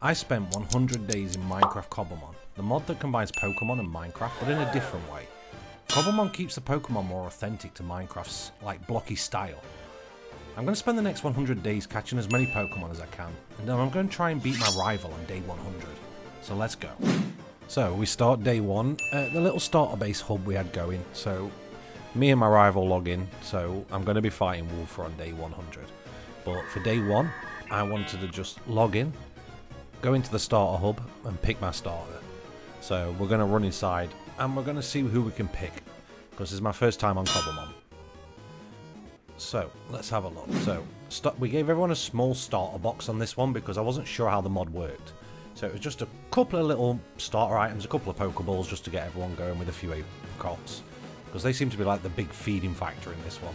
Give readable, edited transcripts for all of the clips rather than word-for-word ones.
I spent 100 days in Minecraft Cobblemon, the mod that combines Pokemon and Minecraft, but in a different way. Cobblemon keeps the Pokemon more authentic to Minecraft's, blocky style. I'm going to spend the next 100 days catching as many Pokemon as I can, and then I'm going to try and beat my rival on day 100. So let's go. So we start day 1 at the little starter base hub we had going, so me and my rival log in, so I'm going to be fighting Wolfer on day 100. But for day 1, I wanted to just log in, go into the starter hub and pick my starter. So we're going to run inside and we're going to see who we can pick, because this is my first time on Cobblemon. So let's have a look. So we gave everyone a small starter box on this one because I wasn't sure how the mod worked. So it was just a couple of little starter items, a couple of Pokeballs just to get everyone going with a few Apricots, because they seem to be like the big feeding factor in this one.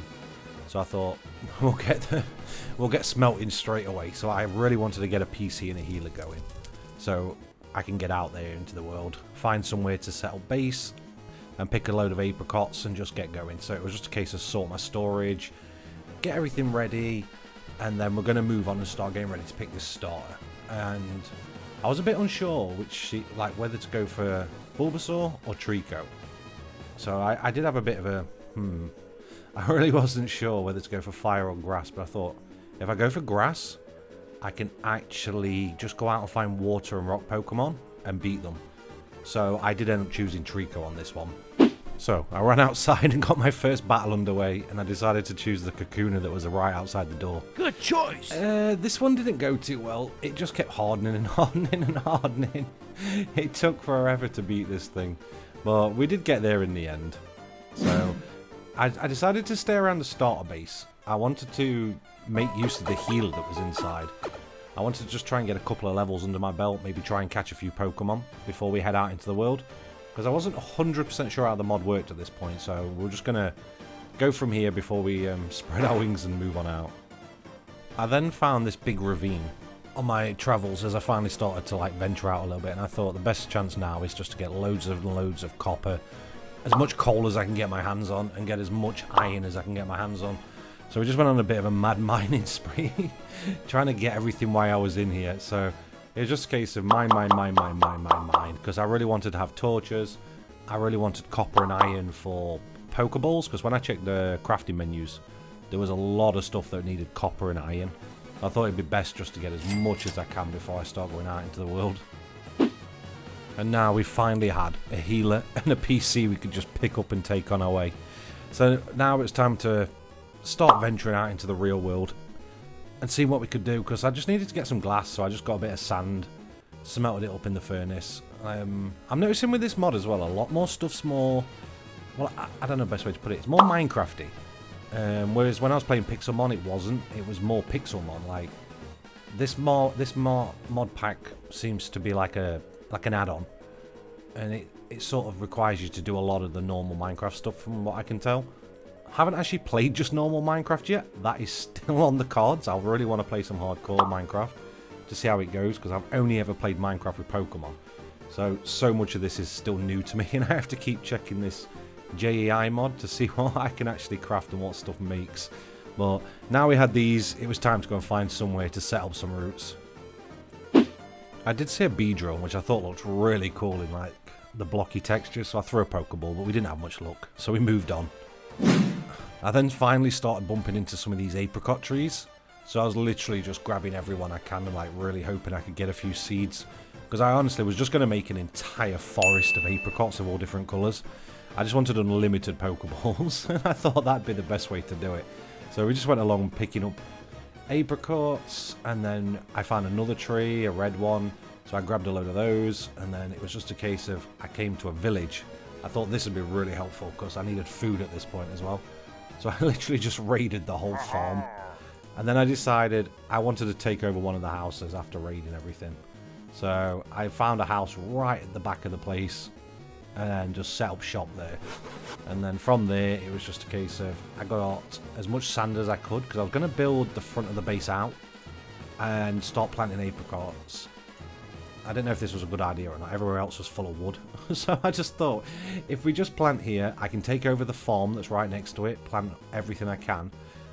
So I thought we'll get smelting straight away. So I really wanted to get a PC and a healer going, so I can get out there into the world, find somewhere to settle base, and pick a load of Apricots and just get going. So it was just a case of sort my storage, get everything ready, and then we're going to move on and start getting ready to pick this starter. And I was a bit unsure whether to go for Bulbasaur or Trico. So I did have a bit of a I really wasn't sure whether to go for fire or grass, but I thought if I go for grass, I can actually just go out and find water and rock Pokemon and beat them. So I did end up choosing Trico on this one. So I ran outside and got my first battle underway, and I decided to choose the Kakuna that was right outside the door. Good choice! This one didn't go too well. It just kept hardening and hardening and hardening. It took forever to beat this thing, but we did get there in the end. So I decided to stay around the starter base. I wanted to make use of the healer that was inside. I wanted to just try and get a couple of levels under my belt, maybe try and catch a few Pokemon before we head out into the world, because I wasn't 100% sure how the mod worked at this point, so we're just going to go from here before we spread our wings and move on out. I then found this big ravine on my travels as I finally started to venture out a little bit, and I thought the best chance now is just to get loads of copper, as much coal as I can get my hands on, and get as much iron as I can get my hands on. So we just went on a bit of a mad mining spree, trying to get everything while I was in here. So it was just a case of mine, because I really wanted to have torches. I really wanted copper and iron for Pokeballs, because when I checked the crafting menus, there was a lot of stuff that needed copper and iron. I thought it'd be best just to get as much as I can before I start going out into the world. And now we finally had a healer and a PC we could just pick up and take on our way. So now it's time to start venturing out into the real world and see what we could do, because I just needed to get some glass, so I just got a bit of sand, smelted it up in the furnace. I'm noticing with this mod as well, a lot more stuff's more, well, I don't know the best way to put it, it's more Minecrafty. Whereas when I was playing Pixelmon, it wasn't, it was more Pixelmon. This mod pack seems to be like an add-on, and it sort of requires you to do a lot of the normal Minecraft stuff from what I can tell. I haven't actually played just normal Minecraft yet. That is still on the cards. I really want to play some hardcore Minecraft to see how it goes, because I've only ever played Minecraft with Pokemon. So much of this is still new to me, and I have to keep checking this JEI mod to see what I can actually craft and what stuff makes. But now we had these, it was time to go and find somewhere to set up some roots. I did see a Beedrill, which I thought looked really cool in the blocky texture, so I threw a Pokeball, but we didn't have much luck, so we moved on. I then finally started bumping into some of these apricot trees, so I was literally just grabbing everyone I can and really hoping I could get a few seeds, because I honestly was just going to make an entire forest of apricots of all different colours. I just wanted unlimited Pokeballs, and I thought that'd be the best way to do it. So we just went along picking up apricots, and then I found another tree, a red one, so I grabbed a load of those, and then it was just a case of I came to a village. I thought this would be really helpful because I needed food at this point as well. So I literally just raided the whole farm. And then I decided I wanted to take over one of the houses after raiding everything. So I found a house right at the back of the place and then just set up shop there. And then from there, it was just a case of I got as much sand as I could, because I was going to build the front of the base out and start planting apricots. I didn't know if this was a good idea or not. Everywhere else was full of wood. So I just thought, if we just plant here, I can take over the farm that's right next to it, plant everything I can.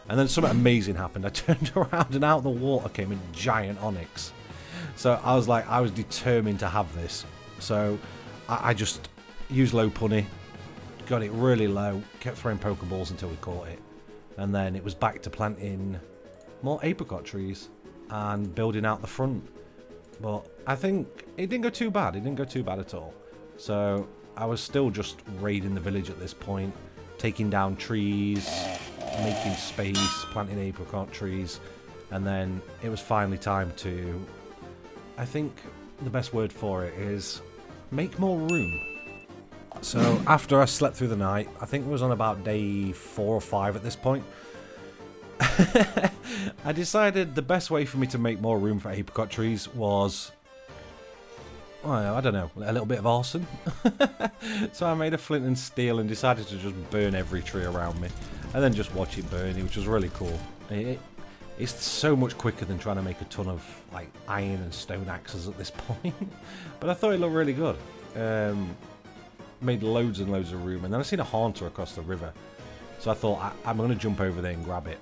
And then something amazing happened. I turned around and out of the water came a giant Onyx. So I was like, I was determined to have this. So I just used low punny, got it really low, kept throwing Pokeballs until we caught it. And then it was back to planting more apricot trees and building out the front. But I think it didn't go too bad. It didn't go too bad at all. So I was still just raiding the village at this point, taking down trees, making space, planting apricot trees. And then it was finally time to, I think the best word for it is make more room. So after I slept through the night, I think it was on about day 4 or 5 at this point, I decided the best way for me to make more room for apricot trees was, well, I don't know, a little bit of arson. So I made a flint and steel and decided to just burn every tree around me and then just watch it burn, which was really cool. It's so much quicker than trying to make a ton of like iron and stone axes at this point. But I thought it looked really good. Made loads and loads of room, and then I seen a haunter across the river, so I thought I'm going to jump over there and grab it.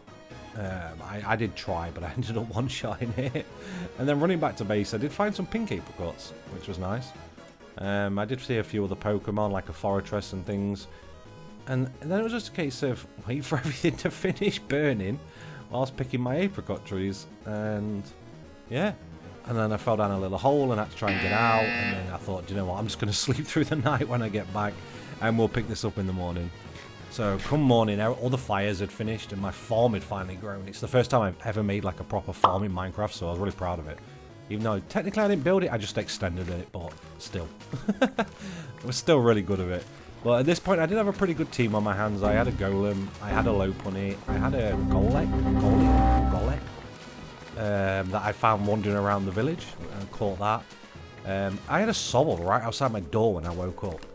I did try, but I ended up one-shotting it. And then running back to base, I did find some pink apricots, which was nice. I did see a few other Pokemon, like a Fortress and things. And then it was just a case of wait for everything to finish burning whilst picking my apricot trees. And yeah. And then I fell down a little hole and had to try and get out. And then I thought, do you know what, I'm just going to sleep through the night when I get back. And we'll pick this up in the morning. So come morning, all the fires had finished and my farm had finally grown. It's the first time I've ever made like a proper farm in Minecraft, so I was really proud of it. Even though technically I didn't build it, I just extended it, but still. It was still really good of it. But at this point, I did have a pretty good team on my hands. I had a Golem, I had a low punny, I had a Golek that I found wandering around the village and caught that. I had a Sobble right outside my door when I woke up,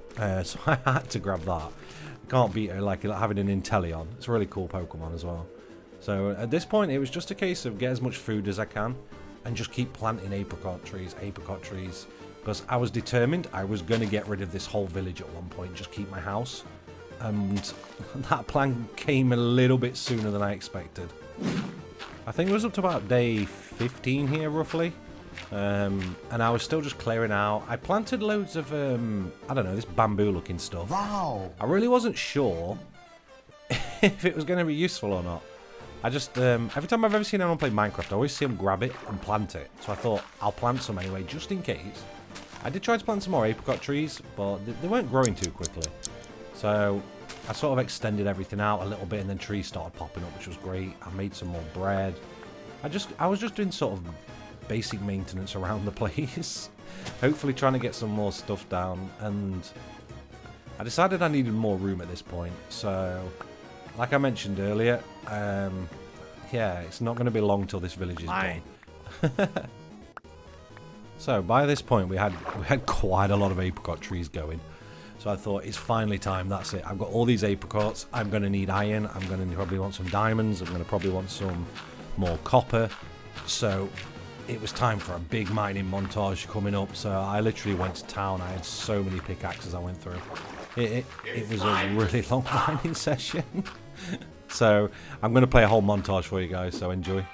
so I had to grab that. Can't beat it like having an Inteleon. It's a really cool Pokemon as well. So at this point, it was just a case of get as much food as I can and just keep planting apricot trees, because I was determined I was going to get rid of this whole village at one point, just keep my house. And that plan came a little bit sooner than I expected. I think it was up to about day 15 here, roughly. And I was still just clearing out. I planted loads of, I don't know, this bamboo looking stuff. Wow! I really wasn't sure if it was going to be useful or not. I just, every time I've ever seen anyone play Minecraft, I always see them grab it and plant it. So I thought, I'll plant some anyway, just in case. I did try to plant some more apricot trees, but they weren't growing too quickly. So I sort of extended everything out a little bit, and then trees started popping up, which was great. I made some more bread. I was just doing sort of basic maintenance around the place. Hopefully trying to get some more stuff down, and I decided I needed more room at this point. So like I mentioned earlier, yeah, it's not going to be long till this village is done. So by this point we had quite a lot of apricot trees going. So I thought it's finally time, that's it. I've got all these apricots, I'm going to need iron, I'm going to probably want some diamonds, I'm going to probably want some more copper. So it was time for a big mining montage coming up. So I literally went to town. I had so many pickaxes I went through. It was a really long mining session. So I'm going to play a whole montage for you guys, so enjoy.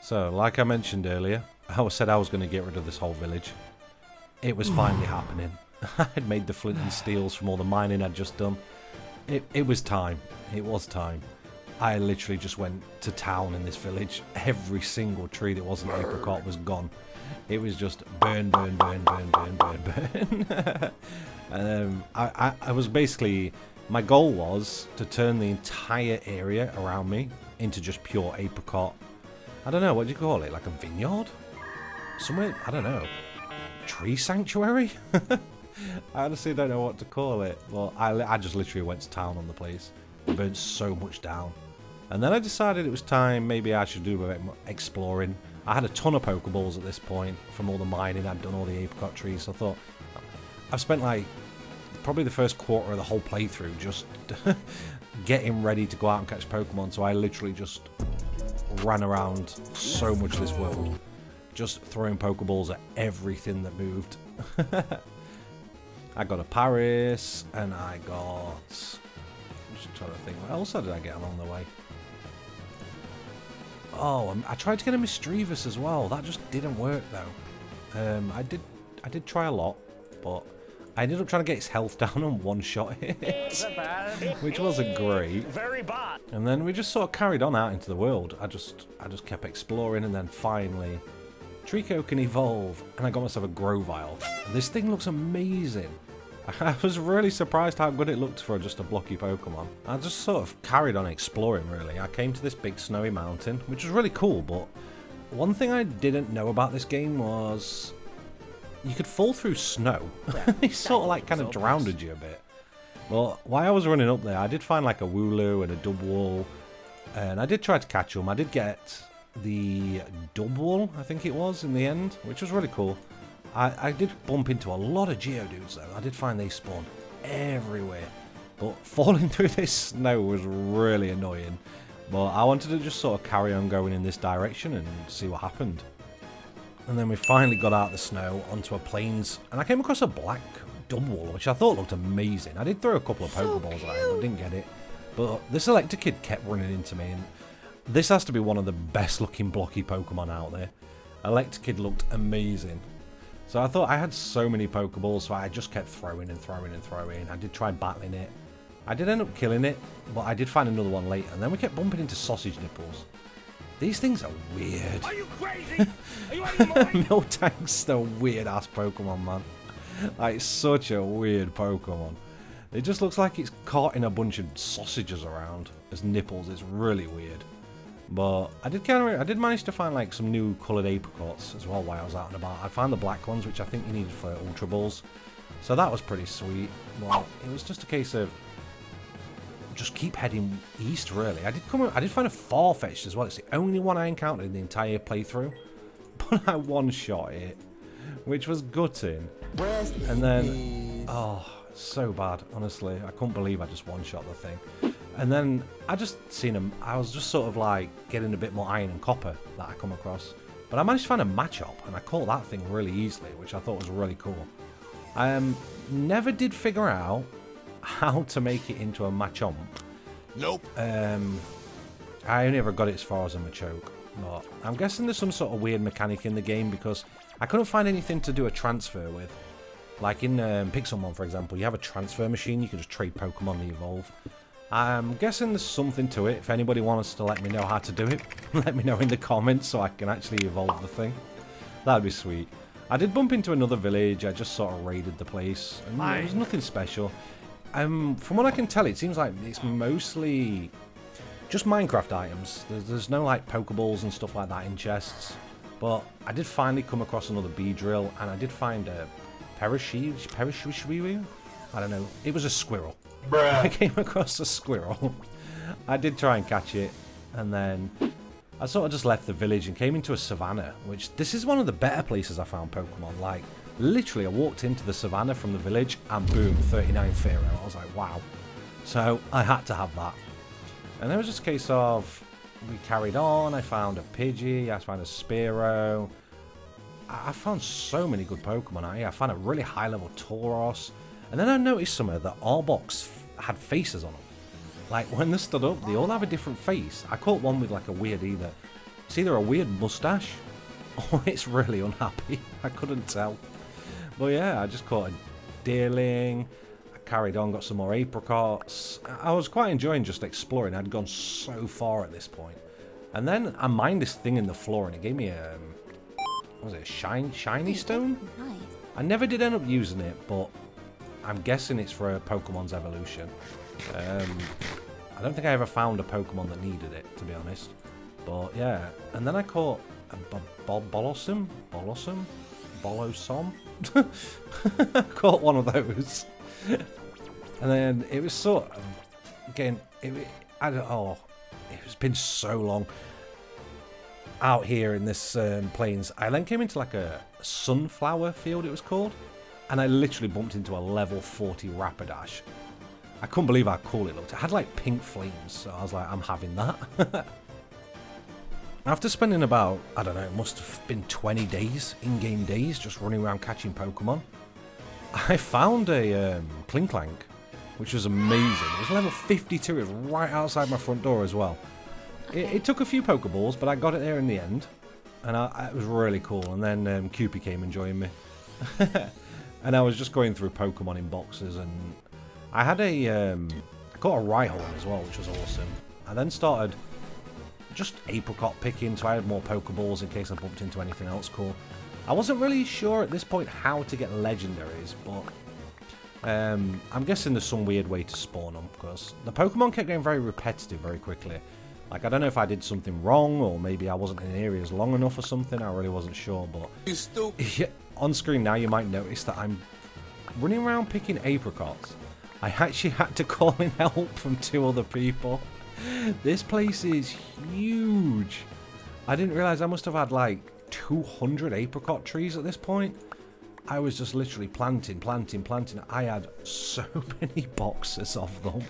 So, like I mentioned earlier, I said I was going to get rid of this whole village. It was finally happening. I'd made the flint and steels from all the mining I'd just done. It was time. It was time. I literally just went to town in this village. Every single tree that wasn't apricot was gone. It was just burn, burn, burn, burn, burn, burn, burn. I was basically... My goal was to turn the entire area around me into just pure apricot I don't know, what do you call it? Like a vineyard? Somewhere, I don't know. Tree sanctuary? I honestly don't know what to call it. Well, I just literally went to town on the place. Burnt so much down. And then I decided it was time, maybe I should do a bit more exploring. I had a ton of Pokeballs at this point from all the mining. I'd done all the apricot trees. So I thought, I've spent like probably the first quarter of the whole playthrough just getting ready to go out and catch Pokemon. So I literally just ran around so much this world, just throwing Pokeballs at everything that moved. I got a Paris, and I got... I'm just trying to think, what else did I get along the way? Oh, I tried to get a Mischievous as well. That just didn't work though. I did try a lot, but I ended up trying to get his health down and one-shot it, which wasn't great. Very bad. And then we just sort of carried on out into the world. I just kept exploring, and then finally, Trico can evolve, and I got myself a Grovyle. This thing looks amazing. I was really surprised how good it looked for just a blocky Pokemon. I just sort of carried on exploring, really. I came to this big snowy mountain, which was really cool, but one thing I didn't know about this game was you could fall through snow. It sort of like kind of drowned you a bit. Well, while I was running up there, I did find like a Wooloo and a Dubwool, and I did try to catch them. I did get the Dubwool, I think it was, in the end, which was really cool. I did bump into a lot of Geodudes though. I did find they spawned everywhere. But falling through this snow was really annoying. But I wanted to just sort of carry on going in this direction and see what happened. And then we finally got out of the snow onto a plains. And I came across a black Dubwool, which I thought looked amazing. I did throw a couple of Pokeballs at it, but didn't get it. But this Electrokid kept running into me. And this has to be one of the best looking blocky Pokemon out there. Electrokid looked amazing. So I thought I had so many Pokeballs, so I just kept throwing and throwing and throwing. I did try battling it. I did end up killing it, but I did find another one later. And then we kept bumping into Sausage Nipples. These things are weird. Are you crazy? Are you out of your mind? Miltank's a weird-ass Pokemon, man. Like, such a weird Pokemon. It just looks like it's caught in a bunch of sausages around as nipples. It's really weird. But I did manage to find like some new coloured apricots as well while I was out and about. I found the black ones, which I think you needed for Ultra Balls. So that was pretty sweet. Well, it was just a case of just keep heading east, really. I did find a Farfetch'd as well. It's the only one I encountered in the entire playthrough. But I one-shot it, which was gutting. And then, oh, so bad, honestly. I couldn't believe I just one-shot the thing. And then I just seen him. I was just sort of like getting a bit more iron and copper that I come across. But I managed to find a Machop, and I caught that thing really easily, which I thought was really cool. Never did figure out how to make it into a Machamp. Nope. I only ever got it as far as a Machoke. But I'm guessing there's some sort of weird mechanic in the game because I couldn't find anything to do a transfer with. Like in Pixelmon, for example, you have a transfer machine. You can just trade Pokemon to evolve. I'm guessing there's something to it. If anybody wants to let me know how to do it, let me know in the comments so I can actually evolve the thing. That'd be sweet. I did bump into another village. I just sort of raided the place. And there was nothing special. From what I can tell, it seems like it's mostly just Minecraft items. There's no like Pokeballs and stuff like that in chests. But I did finally come across another Beedrill, and I did find a Parashwiwi? I don't know. It was a squirrel. Bruh. I came across a squirrel. I did try and catch it, and then I sort of just left the village and came into a savannah, which this is one of the better places I found Pokemon. Like, literally, I walked into the savannah from the village, and boom, 39 Fearow. I was like, wow. So I had to have that. And it was just a case of, we carried on, I found a Pidgey, I found a Spearow. I found so many good Pokemon out here. I found a really high-level Tauros. And then I noticed some of the Arbok had faces on them. Like, when they stood up, they all have a different face. I caught one with, like, a weird it's either a weird mustache, or it's really unhappy. I couldn't tell. But yeah, I just caught a Deerling. I carried on, got some more Apricots. I was quite enjoying just exploring. I'd gone so far at this point. And then I mined this thing in the floor, and it gave me a... what was it, a shiny stone? I never did end up using it, but I'm guessing it's for a Pokemon's evolution. I don't think I ever found a Pokemon that needed it, to be honest. But yeah, and then I caught a Bolossom. I caught one of those. And then it was sort of, again, I don't know, it's been so long out here in this plains. I then came into like a sunflower field, it was called, and I literally bumped into a level 40 Rapidash. I couldn't believe how cool it looked. It had like pink flames, so I was like, I'm having that. After spending about, I don't know, it must have been 20 days, in-game days, just running around catching Pokemon, I found a Klinklang, which was amazing. It was level 52, it was right outside my front door as well. It took a few Pokeballs, but I got it there in the end, and it was really cool. And then Cupid came and joined me. And I was just going through Pokemon in boxes, and I had I got a Rhyhorn as well, which was awesome. I then started just apricot picking, so I had more Pokeballs in case I bumped into anything else cool. I wasn't really sure at this point how to get legendaries, but I'm guessing there's some weird way to spawn them, because the Pokemon kept getting very repetitive very quickly. Like, I don't know if I did something wrong, or maybe I wasn't in areas long enough or something, I really wasn't sure, but yeah, on screen now you might notice that I'm running around picking apricots. I actually had to call in help from 2 other people. This place is huge. I didn't realize I must have had like 200 apricot trees at this point. I was just literally planting. I had so many boxes of them.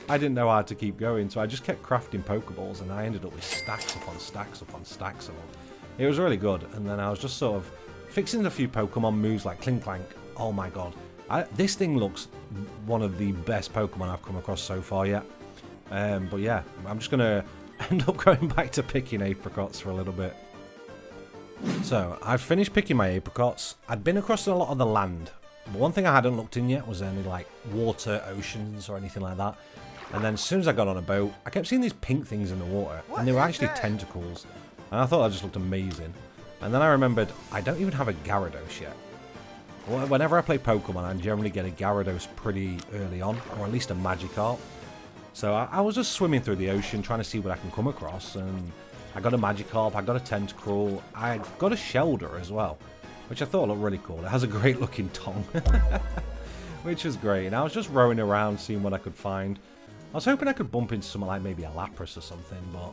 I didn't know how to keep going, so I just kept crafting Pokeballs, and I ended up with stacks upon stacks upon stacks of them. It was really good, and then I was just sort of fixing a few Pokemon moves like Klinklang. Oh my god. This thing looks one of the best Pokemon I've come across so far yet. But yeah, I'm just going to end up going back to picking apricots for a little bit. So, I've finished picking my apricots. I'd been across a lot of the land, but one thing I hadn't looked in yet was any like water, oceans or anything like that. And then as soon as I got on a boat, I kept seeing these pink things in the water, and they were actually tentacles. And I thought that just looked amazing. And then I remembered, I don't even have a Gyarados yet. Whenever I play Pokemon, I generally get a Gyarados pretty early on, or at least a Magikarp. So I was just swimming through the ocean, trying to see what I can come across, and I got a Magikarp, I got a Tentacruel, I got a Shelder as well, which I thought looked really cool. It has a great looking tongue, which was great. And I was just rowing around, seeing what I could find. I was hoping I could bump into something like maybe a Lapras or something, but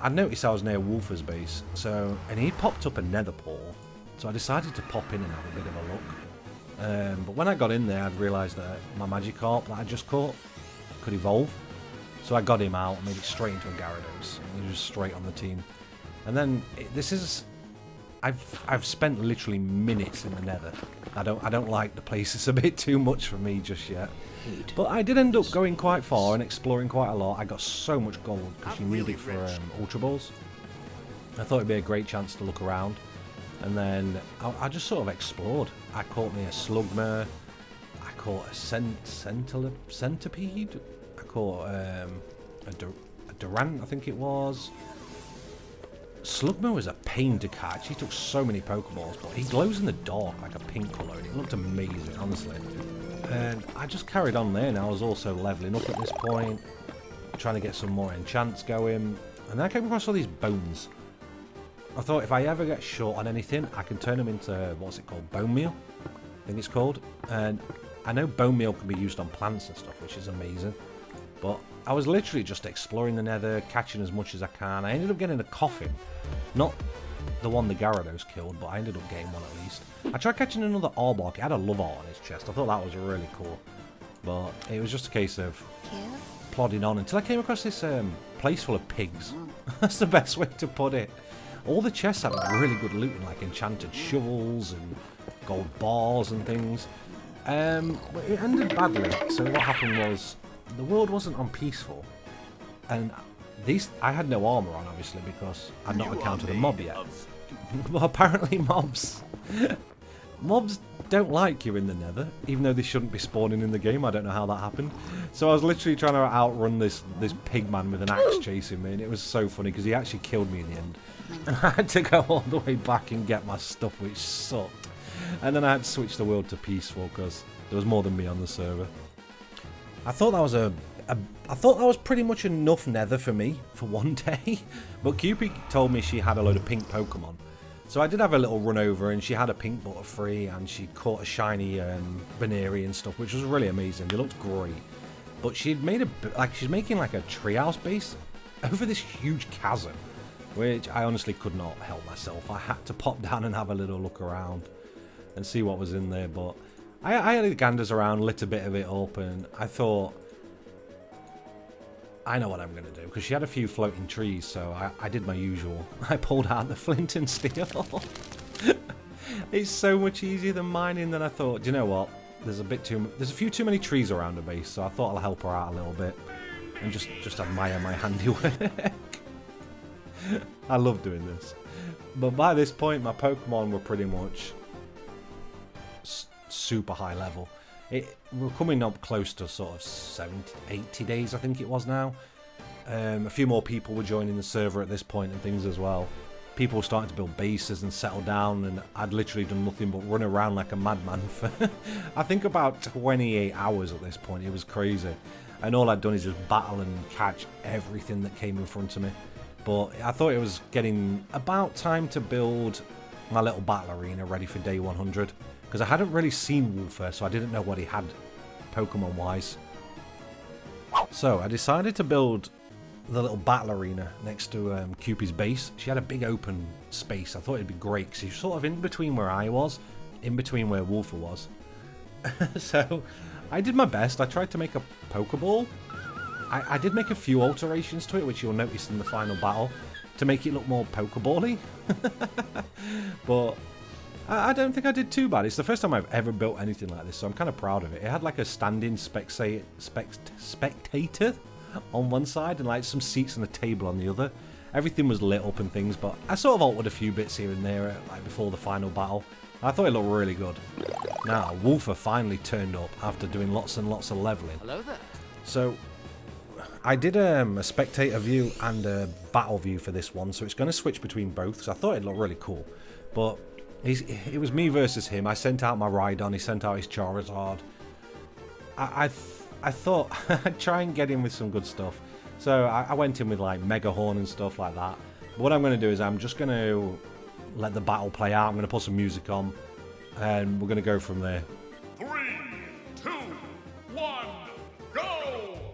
I noticed I was near Wolfer's base, and he popped up a nether portal, so I decided to pop in and have a bit of a look. But when I got in there, I'd realised that my Magikarp that I just caught could evolve, so I got him out and made it straight into a Gyarados, and he was straight on the team. And then I've spent literally minutes in the nether. I don't like the place, it's a bit too much for me just yet. But I did end up going quite far and exploring quite a lot. I got so much gold because you need it for Ultra Balls. I thought it'd be a great chance to look around. And then I just sort of explored. I caught me a Slugma, I caught a Centipede, I caught a Durant, I think it was. Slugma was a pain to catch. He took so many Pokeballs, but he glows in the dark like a pink colour, and it looked amazing, honestly. And I just carried on there, and I was also levelling up at this point, trying to get some more enchants going. And then I came across all these bones. I thought if I ever get short on anything, I can turn them into, what's it called, bone meal, I think it's called. And I know bone meal can be used on plants and stuff, which is amazing. But I was literally just exploring the nether, catching as much as I can. I ended up getting a coffin. Not the one the Gyarados killed, but I ended up getting one at least. I tried catching another Arbok. It had a love art on his chest. I thought that was really cool. But it was just a case of plodding on until I came across this place full of pigs. That's the best way to put it. All the chests had really good looting, like enchanted shovels and gold bars and things. But it ended badly. So what happened was, the world wasn't on peaceful, and I had no armor on, obviously, because I'd not encountered a mob yet. But apparently mobs don't like you in the nether, even though they shouldn't be spawning in the game. I don't know how that happened. So I was literally trying to outrun this pig man with an axe chasing me, and it was so funny because he actually killed me in the end. And I had to go all the way back and get my stuff, which sucked. And then I had to switch the world to peaceful because there was more than me on the server. I thought that was a I thought that was pretty much enough nether for me for one day. But Cupid told me she had a load of pink Pokemon. So I did have a little run over, and she had a pink Butterfree, and she caught a shiny Baneri and stuff, which was really amazing. They looked great. But she'd made she's making like a treehouse base over this huge chasm, which I honestly could not help myself. I had to pop down and have a little look around and see what was in there. But I had the ganders around, lit a bit of it up, and I thought, I know what I'm going to do, because she had a few floating trees, so I did my usual. I pulled out the flint and steel. It's so much easier than mining than I thought. Do you know what? There's a few too many trees around the base, so I thought I'll help her out a little bit and just admire my handiwork. I love doing this. But by this point, my Pokemon were pretty much super high level. We're coming up close to sort of 70, 80 days, I think it was now. A few more people were joining the server at this point and things as well. People were starting to build bases and settle down, and I'd literally done nothing but run around like a madman for, I think, about 28 hours at this point. It was crazy. And all I'd done is just battle and catch everything that came in front of me. But I thought it was getting about time to build my little battle arena ready for day 100. Because I hadn't really seen Wolfer, so I didn't know what he had Pokemon-wise. So I decided to build the little battle arena next to Cupid's base. She had a big open space. I thought it'd be great, because she's sort of in between where I was, in between where Wolfer was. So I did my best. I tried to make a Pokeball. I did make a few alterations to it, which you'll notice in the final battle, to make it look more Pokeball-y. But I don't think I did too bad. It's the first time I've ever built anything like this, so I'm kind of proud of it. It had like a standing spectator on one side and like some seats and a table on the other. Everything was lit up and things, but I sort of altered a few bits here and there like before the final battle. I thought it looked really good. Now, Wolfer finally turned up after doing lots and lots of leveling. Hello there. So I did a spectator view and a battle view for this one, so it's going to switch between both, so I thought it looked really cool. But it was me versus him. I sent out my Rhydon, he sent out his Charizard. I thought I'd try and get in with some good stuff. So I went in with like Megahorn and stuff like that. But what I'm going to do is I'm just going to let the battle play out. I'm going to put some music on and we're going to go from there. 3, 2, 1, go!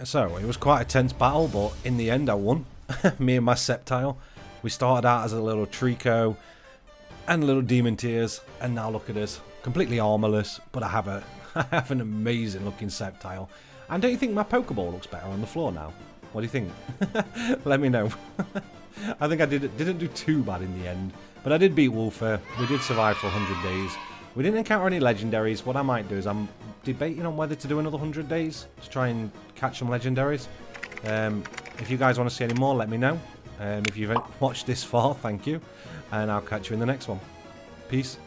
So, it was quite a tense battle, but in the end I won. Me and my Sceptile. We started out as a little Trico and little Demon Tears, and now look at us. Completely armorless, but I have an amazing looking Sceptile. And don't you think my Pokeball looks better on the floor now? What do you think? Let me know. I think I didn't do too bad in the end, but I did beat Wolfer. We did survive for 100 days. We didn't encounter any legendaries. What I might do is I'm debating on whether to do another 100 days to try and catch some legendaries. If you guys want to see any more, let me know. If you've watched this far, thank you. And I'll catch you in the next one. Peace.